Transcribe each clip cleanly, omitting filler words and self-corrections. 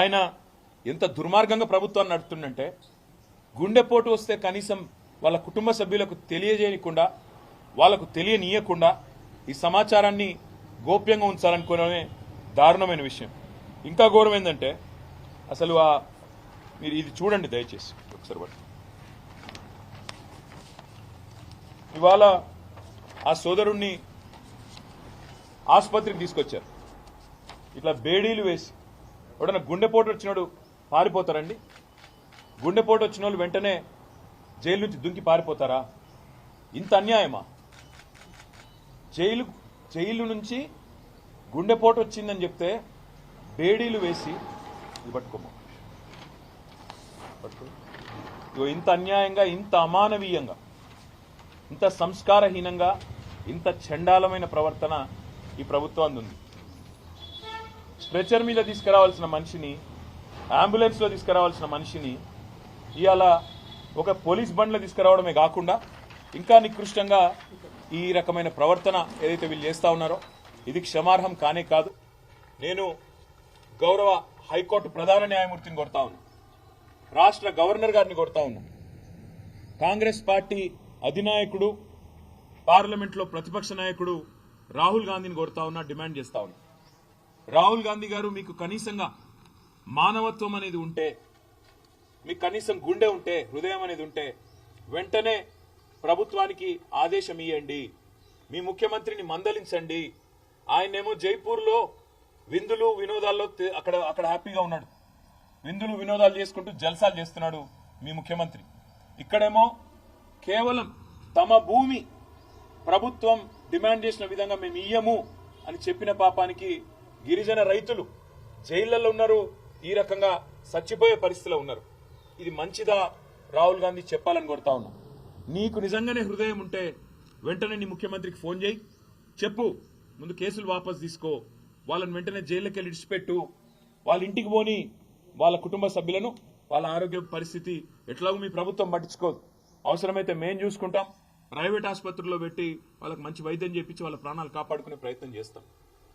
ఆయన ఎంత దుర్మార్గంగా ప్రభుత్వాన్ని నడుపుతుందంటే గుండెపోటు వస్తే కనీసం వాళ్ళ కుటుంబ సభ్యులకు తెలియజేయకుండా వాళ్ళకు తెలియనీయకుండా ఈ సమాచారాన్ని గోప్యంగా ఉంచాలనుకోవడమే దారుణమైన విషయం. ఇంకా ఘోరం ఏంటంటే అసలు మీరు ఇది చూడండి దయచేసి ఒకసారి బట్టి. ఇవాళ ఆ సోదరుణ్ణి ఆసుపత్రికి తీసుకొచ్చారు. ఇట్లా బేడీలు వేసి ఎవడన్నా గుండెపోటు వచ్చినాడు పారిపోతారండి? గుండెపోటు వచ్చిన వాళ్ళు వెంటనే జైలు నుంచి దుంకి పారిపోతారా? ఇంత అన్యాయమా? జైలు నుంచి గుండెపోటు వచ్చిందని చెప్తే బేడీలు వేసి ఇది పట్టుకోమా పట్టుకో. ఇంత అన్యాయంగా, ఇంత అమానవీయంగా, ఇంత సంస్కారహీనంగా, ఇంత చండాలమైన ప్రవర్తన ఈ ప్రభుత్వానికి ఉంది. స్ట్రెచర్ మీద తీసుకురావాల్సిన మనిషిని, అంబులెన్స్లో తీసుకురావాల్సిన మనిషిని ఇవాళ ఒక పోలీస్ బండ్లో తీసుకురావడమే కాకుండా ఇంకా నికృష్టంగా ఈ రకమైన ప్రవర్తన ఏదైతే వీళ్ళు చేస్తా ఉన్నారో ఇది క్షమార్హం కానే కాదు. నేను గౌరవ హైకోర్టు ప్రధాన న్యాయమూర్తిని కొడతా ఉన్నా, రాష్ట్ర గవర్నర్ గారిని కొడతా ఉన్నా, కాంగ్రెస్ పార్టీ అధినాయకుడు, పార్లమెంట్లో ప్రతిపక్ష నాయకుడు రాహుల్ గాంధీని కొడతా ఉన్నా, డిమాండ్ చేస్తా ఉన్నా. రాహుల్ గాంధీ గారు, మీకు కనీసంగా మానవత్వం అనేది ఉంటే, మీకు కనీసం గుండె ఉంటే, హృదయం అనేది ఉంటే వెంటనే ప్రభుత్వానికి ఆదేశం ఇవ్వండి. మీ ముఖ్యమంత్రిని మందలించండి. ఆయనేమో జైపూర్లో విందులు వినోదాల్లో అక్కడ హ్యాపీగా ఉన్నాడు, విందులు వినోదాలు చేసుకుంటూ జల్సాలు చేస్తున్నాడు మీ ముఖ్యమంత్రి. ఇక్కడేమో కేవలం తమ భూమి ప్రభుత్వం డిమాండ్ చేసిన విధంగా మేము ఇయ్యము అని చెప్పిన పాపానికి గిరిజన రైతులు జైళ్లలో ఉన్నారు, ఈ రకంగా చచ్చిపోయే పరిస్థితిలో ఉన్నారు. ఇది మంచిదా? రాహుల్ గాంధీ చెప్పాలని కోరుతా ఉన్నా. నీకు నిజంగానే హృదయం ఉంటే వెంటనే నీ ముఖ్యమంత్రికి ఫోన్ చేయి, చెప్పు, ముందు కేసులు వాపసు తీసుకో, వాళ్ళని వెంటనే జైల్లోకి వెళ్ళి ఇడిచిపెట్టు, వాళ్ళ ఇంటికి పోని, వాళ్ళ కుటుంబ సభ్యులను, వాళ్ళ ఆరోగ్య పరిస్థితి ఎట్లాగో మీ ప్రభుత్వం పట్టించుకోదు, అవసరమైతే మేం చూసుకుంటాం, ప్రైవేట్ ఆసుపత్రుల్లో పెట్టి వాళ్ళకి మంచి వైద్యం చేపించి వాళ్ళ ప్రాణాలు కాపాడుకునే ప్రయత్నం చేస్తాం.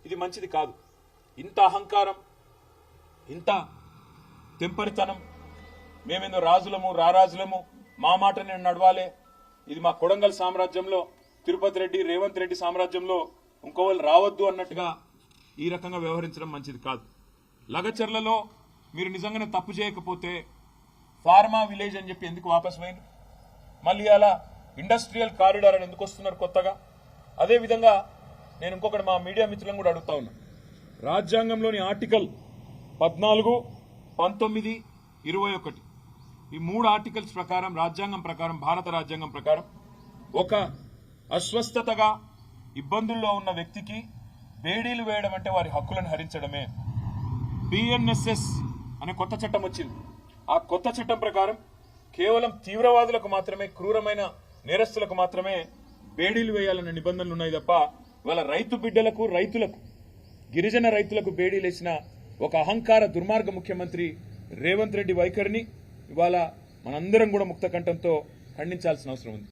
ఇది మంచిది కాదు. ఇంత అహంకారం, ఇంత తెంపరితనం, మేమేందో రాజులము రారాజులము, మా మాట నేను నడవాలే, ఇది మా కొడంగల్ సామ్రాజ్యంలో తిరుపతి రెడ్డి రేవంత్ రెడ్డి సామ్రాజ్యంలో ఇంకోవాళ్ళు రావద్దు అన్నట్టుగా ఈ రకంగా వ్యవహరించడం మంచిది కాదు. లగచర్లలో మీరు నిజంగానే తప్పు చేయకపోతే ఫార్మా విలేజ్ అని చెప్పి ఎందుకు వాపసు పోయింది? మళ్ళీ అలా ఇండస్ట్రియల్ కారిడార్ అని ఎందుకు వస్తున్నారు కొత్తగా? అదేవిధంగా నేను ఇంకొకటి మా మీడియా మిత్రులను కూడా అడుగుతా ఉన్నా. రాజ్యాంగంలోని ఆర్టికల్ 14, 19, 21 ఈ 3 ఆర్టికల్స్ ప్రకారం, రాజ్యాంగం ప్రకారం, భారత రాజ్యాంగం ప్రకారం ఒక అస్వస్థతగా ఇబ్బందుల్లో ఉన్న వ్యక్తికి బేడీలు వేయడం అంటే వారి హక్కులను హరించడమే. బిఎన్ఎస్ఎస్ అనే కొత్త చట్టం వచ్చింది. ఆ కొత్త చట్టం ప్రకారం కేవలం తీవ్రవాదులకు మాత్రమే, క్రూరమైన నేరస్తులకు మాత్రమే బేడీలు వేయాలన్న నిబంధనలు ఉన్నాయి తప్ప ఇవాళ రైతు బిడ్డలకు, రైతులకు, గిరిజన రైతులకు బేడీలు వేసిన ఒక అహంకార దుర్మార్గ ముఖ్యమంత్రి రేవంత్ రెడ్డి వైఖరిని ఇవాళ మనందరం కూడా ముక్త కంఠంతో ఖండించాల్సిన అవసరం ఉంది.